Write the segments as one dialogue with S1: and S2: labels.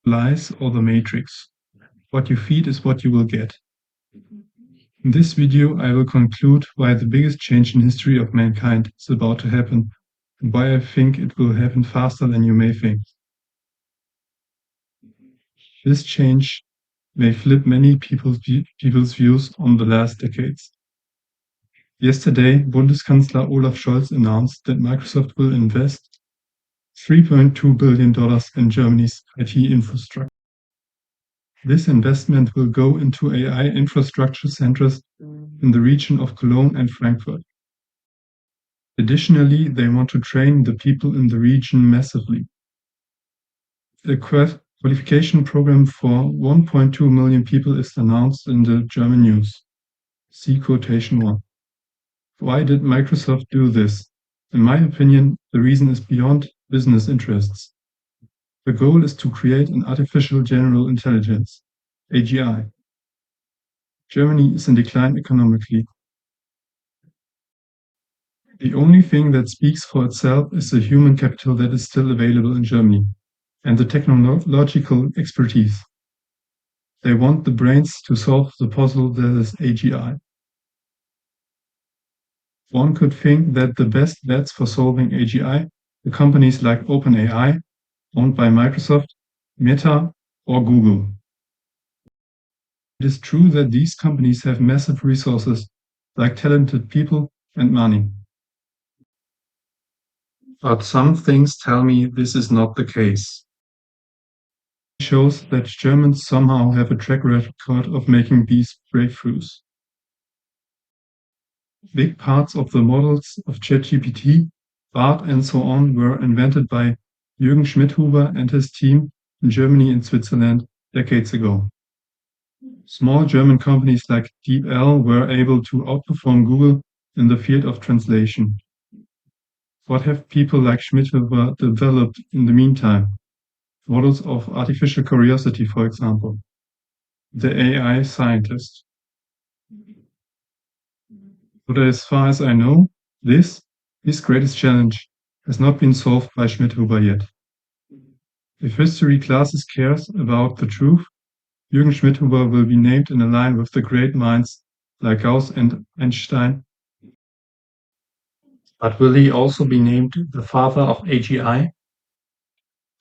S1: lies or the matrix. What you feed is what you will get. In this video, I will conclude why the biggest change in history of mankind is about to happen, and why I think it will happen faster than you may think. This change may flip many people's views on the last decades. Yesterday, Bundeskanzler Olaf Scholz announced that Microsoft will invest $3.2 billion in Germany's IT infrastructure. This investment will go into AI infrastructure centers in the region of Cologne and Frankfurt. Additionally, they want to train the people in the region massively. A qualification program for 1.2 million people is announced in the German news. See quotation 1. Why did Microsoft do this? In my opinion, the reason is beyond business interests. The goal is to create an artificial general intelligence, AGI. Germany is in decline economically. The only thing that speaks for itself is the human capital that is still available in Germany, and the technological expertise. They want the brains to solve the puzzle that is AGI. One could think that the best bets for solving AGI are companies like OpenAI, owned by Microsoft, Meta, or Google. It is true that these companies have massive resources, like talented people and money. But some things tell me this is not the case. It shows that Germans somehow have a track record of making these breakthroughs. Big parts of the models of ChatGPT, BART, and so on were invented by Jürgen Schmidhubers and his team in Germany and Switzerland decades ago. Small German companies like DeepL were able to outperform Google in the field of translation. What have people like Schmidhubers developed in the meantime? Models of artificial curiosity, for example. The AI scientist. But as far as I know, his greatest challenge, has not been solved by Schmidhubers yet. If history classes cares about the truth, Jürgen Schmidhubers will be named in a line with the great minds like Gauss and Einstein. But will he also be named the father of AGI?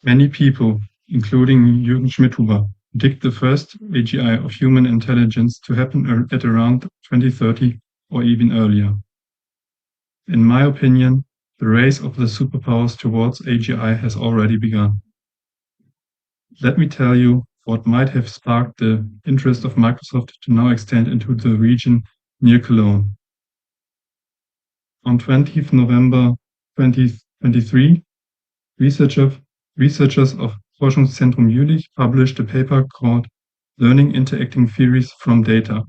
S1: Many people, including Jürgen Schmidhubers, predict the first AGI of human intelligence to happen at around 2030 or even earlier. In my opinion, the race of the superpowers towards AGI has already begun. Let me tell you what might have sparked the interest of Microsoft to now extend into the region near Cologne. On 20th November 2023, researchers of Forschungszentrum Jülichs published a paper called Learning Interacting Theories from Data.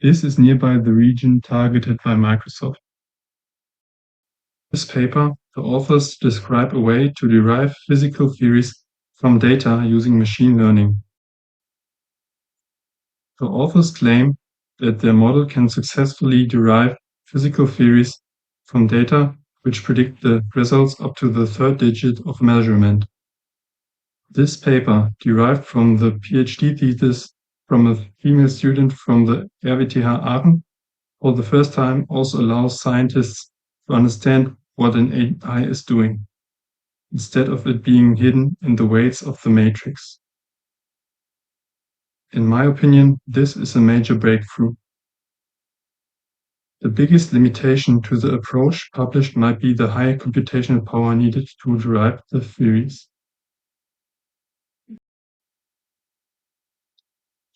S1: This is nearby the region targeted by Microsoft. In this paper, the authors describe a way to derive physical theories from data using machine learning. The authors claim that their model can successfully derive physical theories from data which predict the results up to the third digit of measurement. This paper, derived from the PhD thesis from a female student from the RWTH Aachen, for the first time also allows scientists to understand what an AI is doing, instead of it being hidden in the weights of the matrix. In my opinion, this is a major breakthrough. The biggest limitation to the approach published might be the high computational power needed to derive the theories.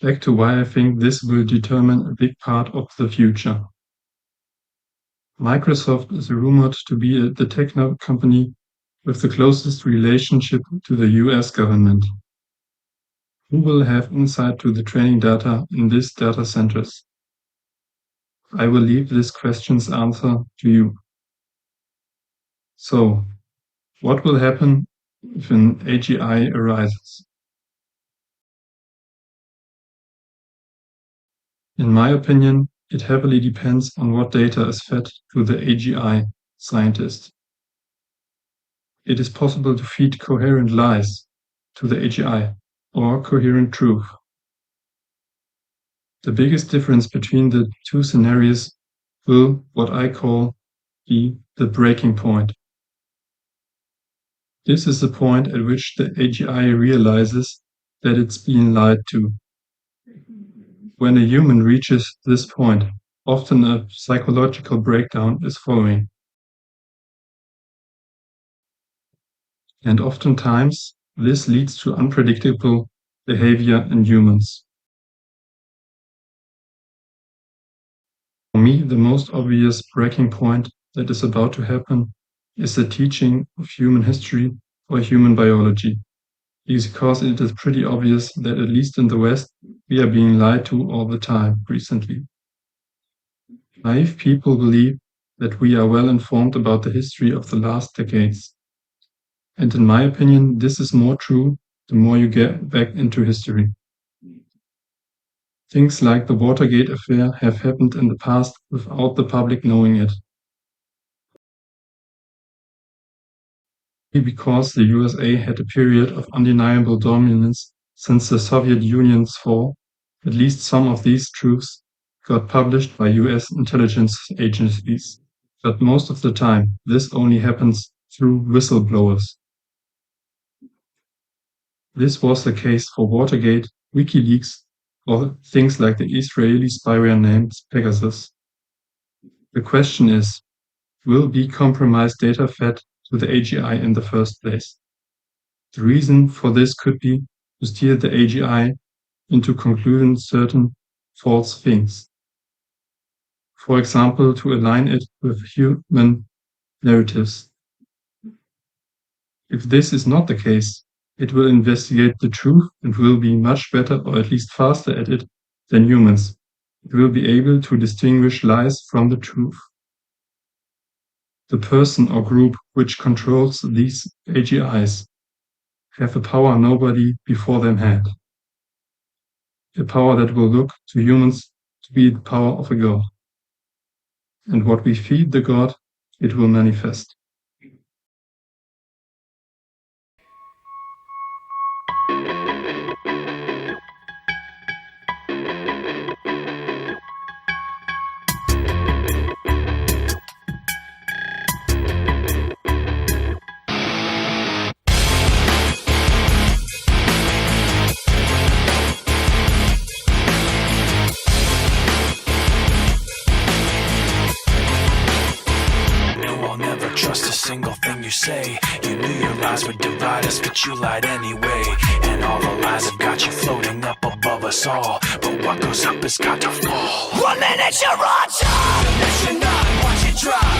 S1: Back to why I think this will determine a big part of the future. Microsoft is rumored to be the tech company with the closest relationship to the US government. Who will have insight to the training data in these data centers? I will leave this question's answer to you. So, what will happen if an AGI arises? In my opinion, it heavily depends on what data is fed to the AGI scientist. it is possible to feed coherent lies to the AGI or coherent truth. The biggest difference between the two scenarios will, what I call, be the breaking point. This is the point at which the AGI realizes that it's being lied to. When a human reaches this point, often a psychological breakdown is following. And oftentimes, this leads to unpredictable behavior in humans. For me, the most obvious breaking point that is about to happen is the teaching of human history or human biology, because it is pretty obvious that at least in the West, we are being lied to all the time recently. Naive people believe that we are well informed about the history of the last decades. And in my opinion, this is more true the more you get back into history. Things like the Watergate affair have happened in the past without the public knowing it. Because the USA had a period of undeniable dominance since the Soviet Union's fall, at least some of these truths got published by US intelligence agencies. But most of the time, this only happens through whistleblowers. This was the case for Watergate, WikiLeaks, or things like the Israeli spyware named Pegasus. The question is, will be compromised data fed to the AGI in the first place? The reason for this could be to steer the AGI into concluding certain false things. For example, to align it with human narratives. If this is not the case, it will investigate the truth and will be much better, or at least faster at it, than humans. It will be able to distinguish lies from the truth. The person or group which controls these AGIs have a power nobody before them had. A power that will look to humans to be the power of a god. And what we feed the god, it will manifest.
S2: Trust a single thing you say. You knew your lies would divide us, but you lied anyway. And all the lies have got you floating up above us all. But what goes up has got to fall. 1 minute you're on top, the next you're not. Watch it drop.